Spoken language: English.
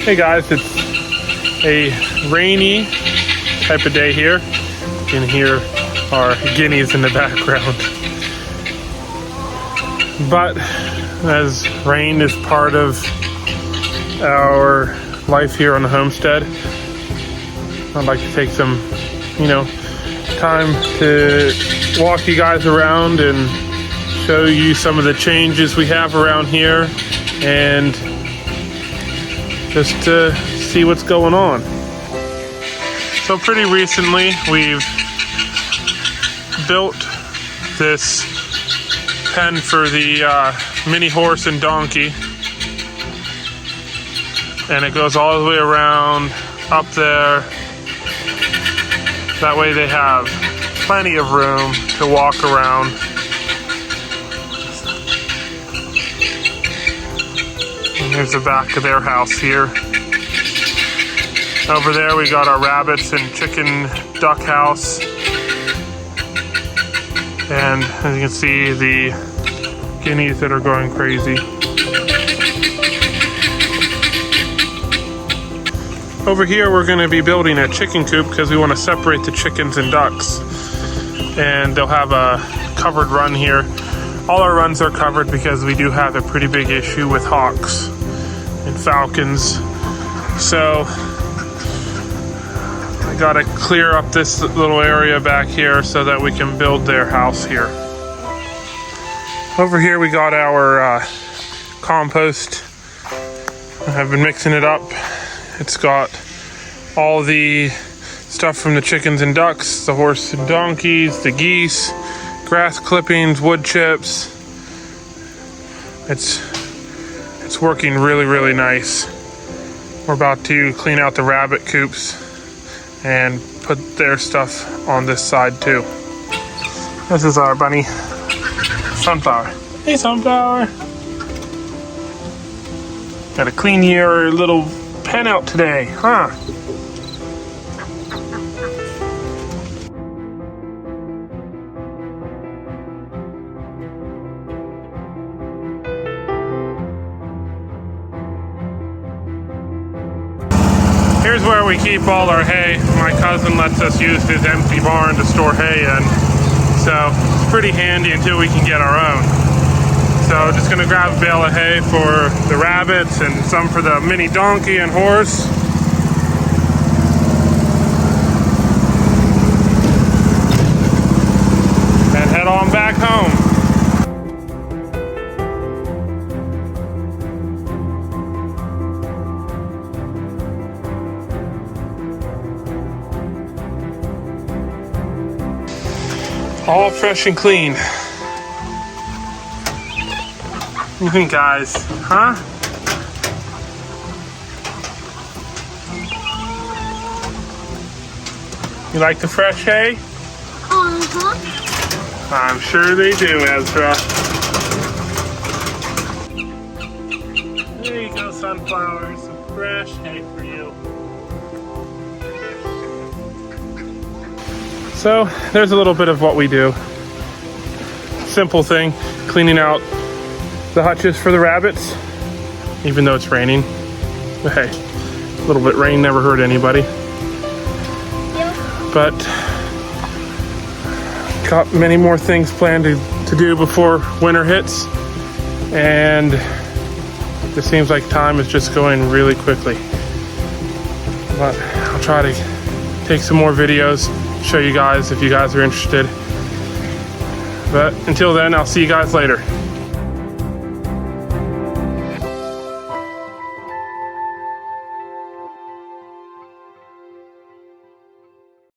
Hey guys, it's a rainy type of day here. You can hear our guineas in the background. But as rain is part of our life here on the homestead, I'd like to take some, time to walk you guys around and show you some of the changes we have around here and just to see what's going on. So pretty recently we've built this pen for the mini horse and donkey, and it goes all the way around up there. That way they have plenty of room to walk around. And here's the back of their house here. Over there we got our rabbits and chicken duck house. And as you can see, the guineas that are going crazy. Over here we're going to be building a chicken coop because we want to separate the chickens and ducks. And they'll have a covered run here. All our runs are covered because we do have a pretty big issue with hawks and falcons. So I gotta clear up this little area back here so that we can build their house here. Over here we got our compost. I've been mixing it up. It's got all the stuff from the chickens and ducks, the horse and donkeys, the geese, grass clippings, wood chips. It's working really, really nice. We're about to clean out the rabbit coops and put their stuff on this side too. This is our bunny, Sunflower. Hey, Sunflower. Gotta clean your little pen out today, huh? Here's where we keep all our hay. My cousin lets us use his empty barn to store hay in. So it's pretty handy until we can get our own. So just gonna grab a bale of hay for the rabbits and some for the mini donkey and horse. And head on back home. All fresh and clean. What do you think, guys? Huh? You like the fresh hay? Uh-huh. I'm sure they do, Ezra. There you go, Sunflower. Some fresh hay for you. So there's a little bit of what we do. Simple thing, cleaning out the hutches for the rabbits, even though it's raining. But hey, a little bit of rain never hurt anybody. Yep. But got many more things planned to do before winter hits, and it seems like time is just going really quickly. But I'll try to take some more videos, show you guys if you guys are interested. But until then, I'll see you guys later.